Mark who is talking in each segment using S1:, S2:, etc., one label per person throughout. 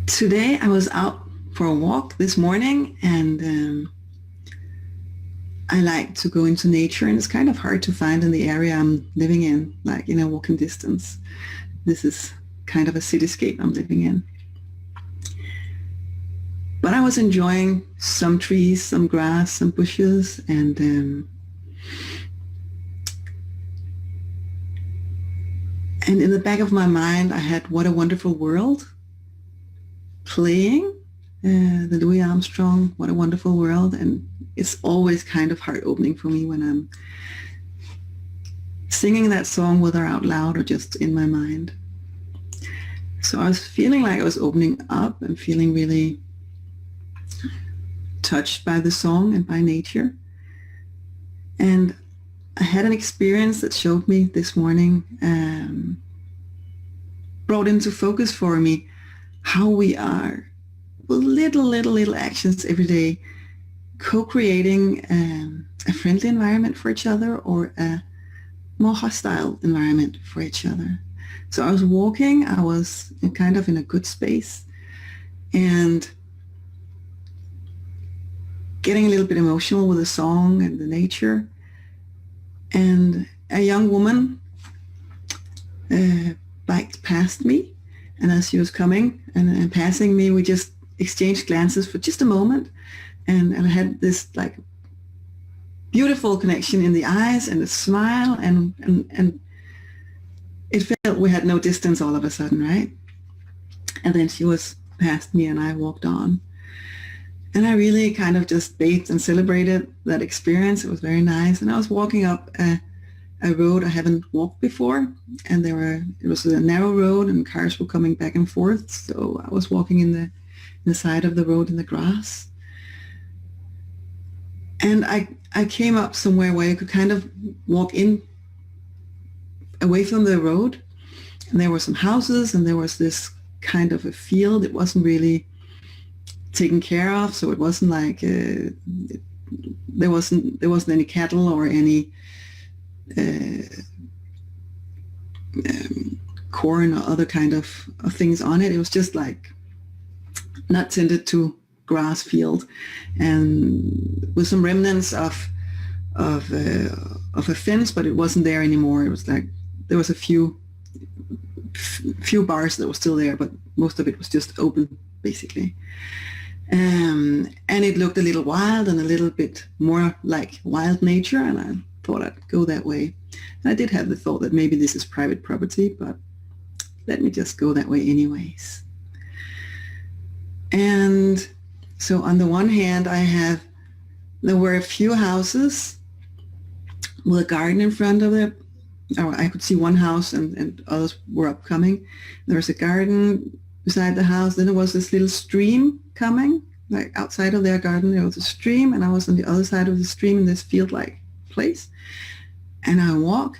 S1: Today I was out for a walk this morning, and I like to go into nature, and it's kind of hard to find in the area I'm living in, like in a walking distance. This is kind of a cityscape I'm living in. But I was enjoying some trees, some grass, some bushes, and in the back of my mind I had What a Wonderful World playing, the Louis Armstrong, What a Wonderful World, and it's always kind of heart-opening for me when I'm singing that song, whether out loud or just in my mind. So I was feeling like I was opening up and feeling really touched by the song and by nature. And I had an experience that showed me this morning, brought into focus for me how we are with little actions every day, co-creating a friendly environment for each other or a more hostile environment for each other. So I was walking, I was kind of in a good space and getting a little bit emotional with the song and the nature. And a young woman biked past me, and as she was coming and passing me, we just exchanged glances for just a moment, and I had this like beautiful connection in the eyes and the smile, and it felt we had no distance all of a sudden, right? And then she was past me and I walked on. And I really kind of just bathed and celebrated that experience. It was very nice. And I was walking up a road I haven't walked before, and it was a narrow road and cars were coming back and forth. So I was walking in the side of the road in the grass. And I came up somewhere where you could kind of walk in away from the road, and there were some houses and there was this kind of a field. It wasn't really taken care of, so it wasn't like there wasn't any cattle or any corn or other kind of things on it. It was just like not tended to grass field, and with some remnants of a fence, but it wasn't there anymore. It was like there was a few bars that were still there, but most of it was just open basically. And it looked a little wild and a little bit more like wild nature, and I thought I'd go that way. And I did have the thought that maybe this is private property, but let me just go that way anyways. And so on the one hand, there were a few houses with a garden in front of it. Or I could see one house and others were upcoming. There was a garden beside the house. Then there was this little stream coming, like outside of their garden. There was a stream, and I was on the other side of the stream in this field-like place. And I walk,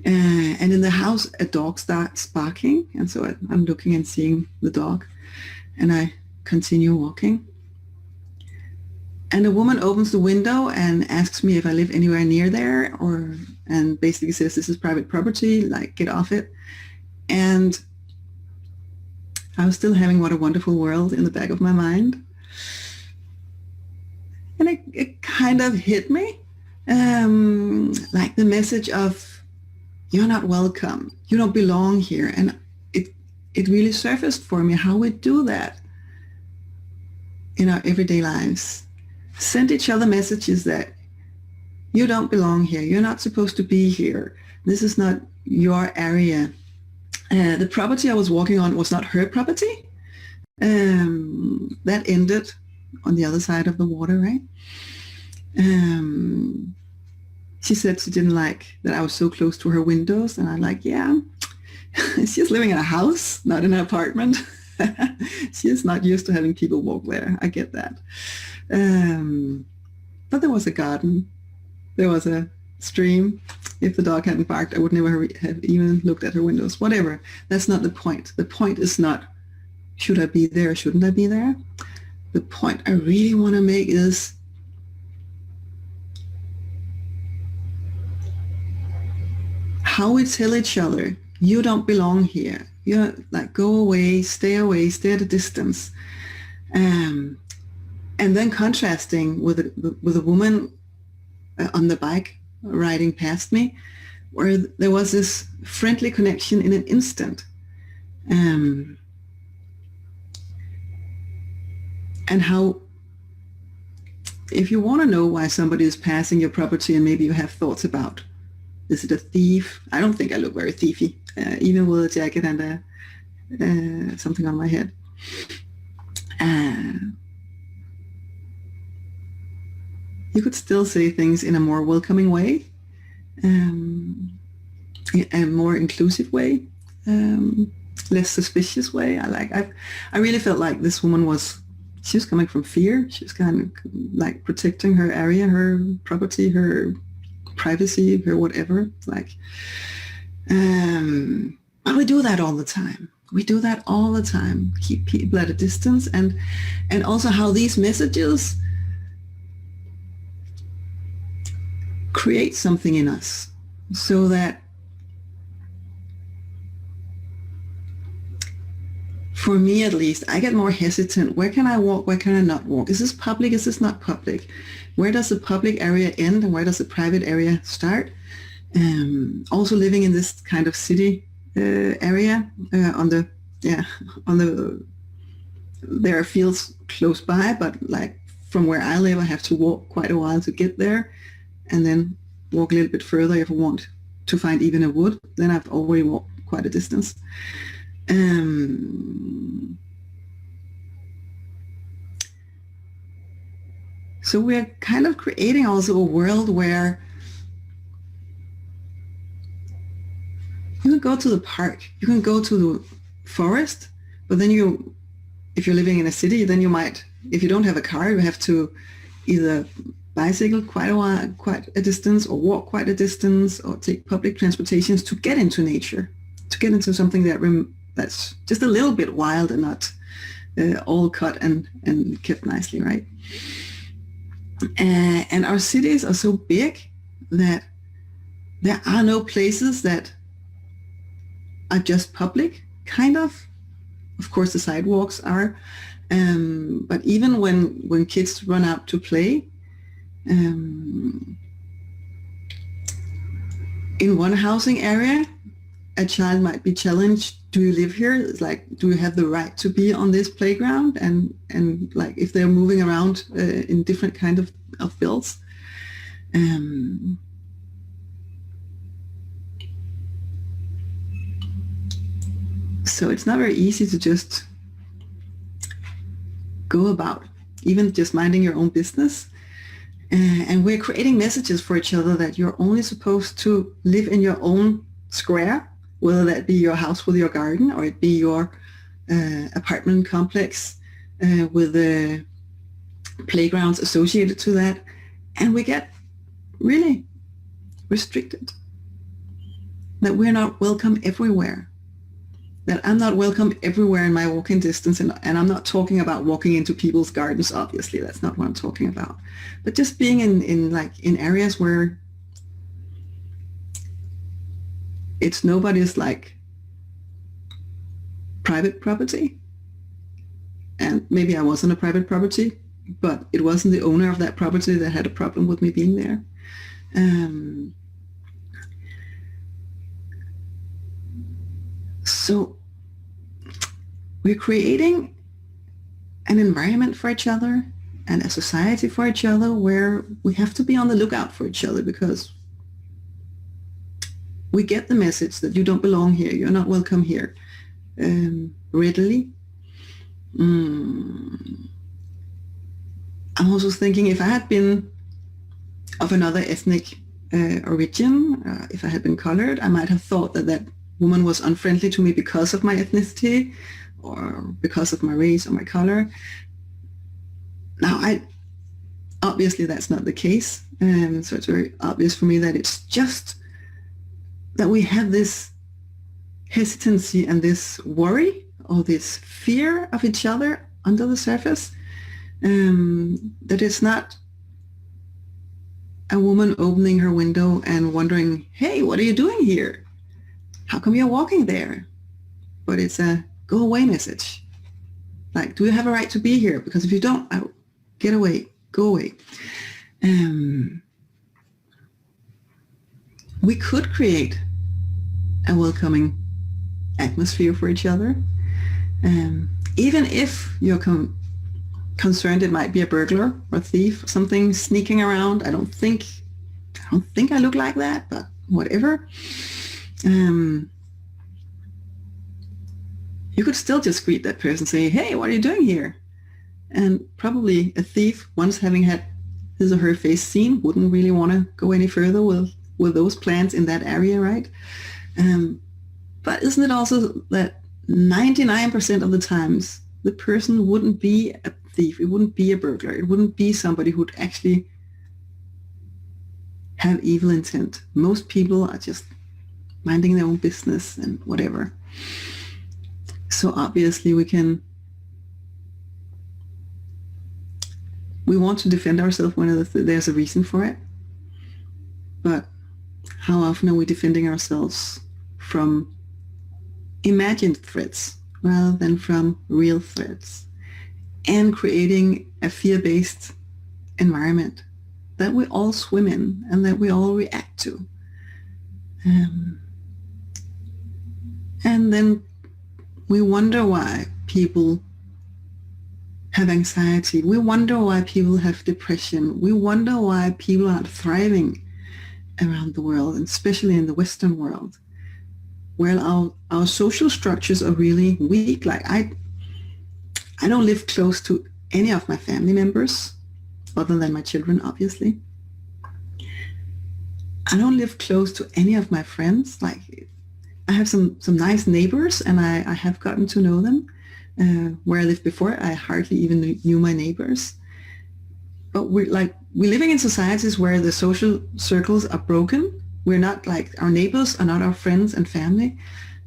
S1: and in the house, a dog starts barking. And so I'm looking and seeing the dog, and I continue walking. And a woman opens the window and asks me if I live anywhere near there, and basically says, this is private property, like get off it. And I was still having What a Wonderful World in the back of my mind. And it kind of hit me, like the message of, you're not welcome, you don't belong here. And it really surfaced for me how we do that in our everyday lives. Send each other messages that you don't belong here, you're not supposed to be here, this is not your area. The property I was walking on was not her property. That ended on the other side of the water, right? She said she didn't like that I was so close to her windows, and I'm like, yeah, she's living in a house, not in an apartment. She is not used to having people walk there. I get that. But there was a garden. There was a stream. If the dog hadn't barked, I would never have even looked at her windows. Whatever. That's not the point. The point is not, should I be there or shouldn't I be there? The point I really want to make is, how we tell each other you don't belong here. You're like, go away, stay at a distance. And then contrasting with a woman on the bike riding past me, where there was this friendly connection in an instant. And how, if you want to know why somebody is passing your property and maybe you have thoughts about, is it a thief? I don't think I look very thiefy, even with a jacket and something on my head. You could still say things in a more welcoming way, a more inclusive way, less suspicious way. I really felt like this woman she was coming from fear. She was kind of like protecting her area, her property, her privacy, her whatever. But we do that all the time. Keep people at a distance, and also how these messages create something in us, so that for me at least, I get more hesitant. Where can I walk? Where can I not walk? Is this public? Is this not public? Where does the public area end and where does the private area start? Also living in this kind of city area, there are fields close by, but like from where I live, I have to walk quite a while to get there, and then walk a little bit further if I want to find even a wood. Then I've already walked quite a distance. So we're kind of creating also a world where you can go to the park, you can go to the forest, but then if you're living in a city, then you might, if you don't have a car, you have to either bicycle quite a distance, or walk quite a distance, or take public transportations to get into nature, to get into something that's just a little bit wild and not all cut and kept nicely, right? And our cities are so big that there are no places that are just public, kind of. Of course, the sidewalks are, but even when kids run out to play, in one housing area, a child might be challenged, do you live here? It's like, do you have the right to be on this playground? And like, if they're moving around in different kind of builds. So it's not very easy to just go about, even just minding your own business. And we're creating messages for each other that you're only supposed to live in your own square, whether that be your house with your garden, or it be your apartment complex with the playgrounds associated to that. And we get really restricted, that we're not welcome everywhere, that I'm not welcome everywhere in my walking distance. And I'm not talking about walking into people's gardens, obviously. That's not what I'm talking about. But just being in areas where it's nobody's like private property. And maybe I wasn't a private property, but it wasn't the owner of that property that had a problem with me being there. So we're creating an environment for each other and a society for each other where we have to be on the lookout for each other, because we get the message that you don't belong here, you're not welcome here, readily. I'm also thinking, if I had been of another ethnic origin, if I had been colored, I might have thought that woman was unfriendly to me because of my ethnicity or because of my race or my color. Now, obviously that's not the case. So it's very obvious for me that it's just that we have this hesitancy and this worry or this fear of each other under the surface, that it's not a woman opening her window and wondering, hey, what are you doing here? how come you're walking there? But it's a go away message. Like, do you have a right to be here? Because if you don't, get away, go away. We could create a welcoming atmosphere for each other. Even if you're concerned it might be a burglar or a thief, something sneaking around. I don't think I look like that, but whatever. You could still just greet that person, say, hey, what are you doing here? And probably a thief, once having had his or her face seen, wouldn't really want to go any further with those plans in that area, right? But isn't it also that 99% of the times the person wouldn't be a thief, it wouldn't be a burglar, it wouldn't be somebody who'd actually have evil intent. Most people are just minding their own business and whatever. So obviously we want to defend ourselves when there's a reason for it. But how often are we defending ourselves from imagined threats rather than from real threats, and creating a fear-based environment that we all swim in and that we all react to? And then we wonder why people have anxiety. We wonder why people have depression. We wonder why people aren't thriving around the world, and especially in the Western world, where our social structures are really weak. Like I don't live close to any of my family members, other than my children, obviously. I don't live close to any of my friends. Like I have some nice neighbors, and I have gotten to know them. Where I lived before, I hardly even knew my neighbors. But we're living in societies where the social circles are broken. We're not like, our neighbors are not our friends and family.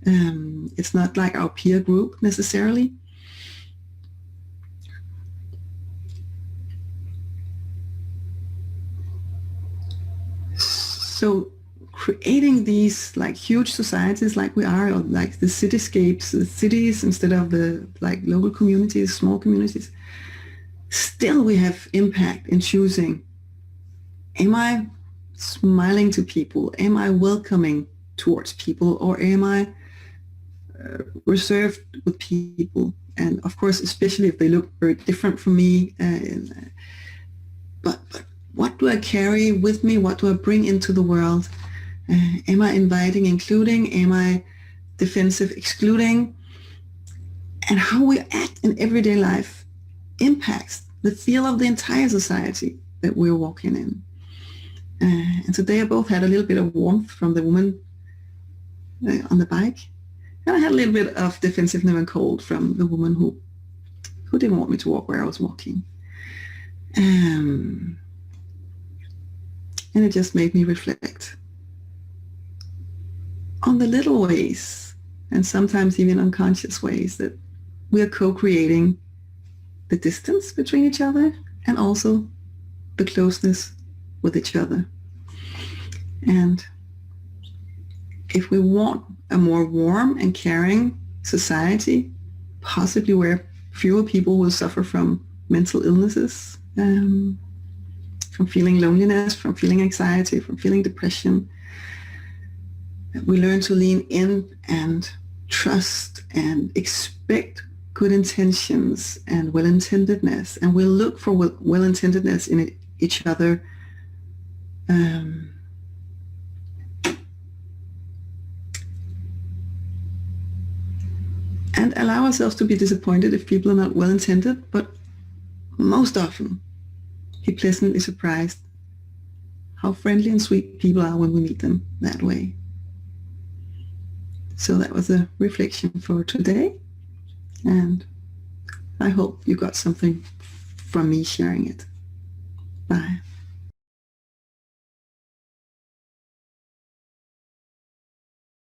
S1: It's not like our peer group necessarily. So creating these like huge societies like we are, or like the cityscapes, the cities instead of the like local communities, small communities, still we have impact in choosing, am I smiling to people? Am I welcoming towards people? Or am I reserved with people? And of course, especially if they look very different from me. But what do I carry with me? What do I bring into the world? Am I inviting, including? Am I defensive, excluding? And how we act in everyday life impacts the feel of the entire society that we're walking in. And today I both had a little bit of warmth from the woman on the bike, and I had a little bit of defensiveness and cold from the woman who didn't want me to walk where I was walking. And it just made me reflect on the little ways, and sometimes even unconscious ways, that we are co-creating the distance between each other and also the closeness with each other. And if we want a more warm and caring society, possibly where fewer people will suffer from mental illnesses, from feeling loneliness, from feeling anxiety, from feeling depression, we learn to lean in and trust and expect good intentions and well-intendedness, and we'll look for well-intendedness in each other, and allow ourselves to be disappointed if people are not well-intended, but most often be pleasantly surprised how friendly and sweet people are when we meet them that way. So that was a reflection for today, and I hope you got something from me sharing it. Bye.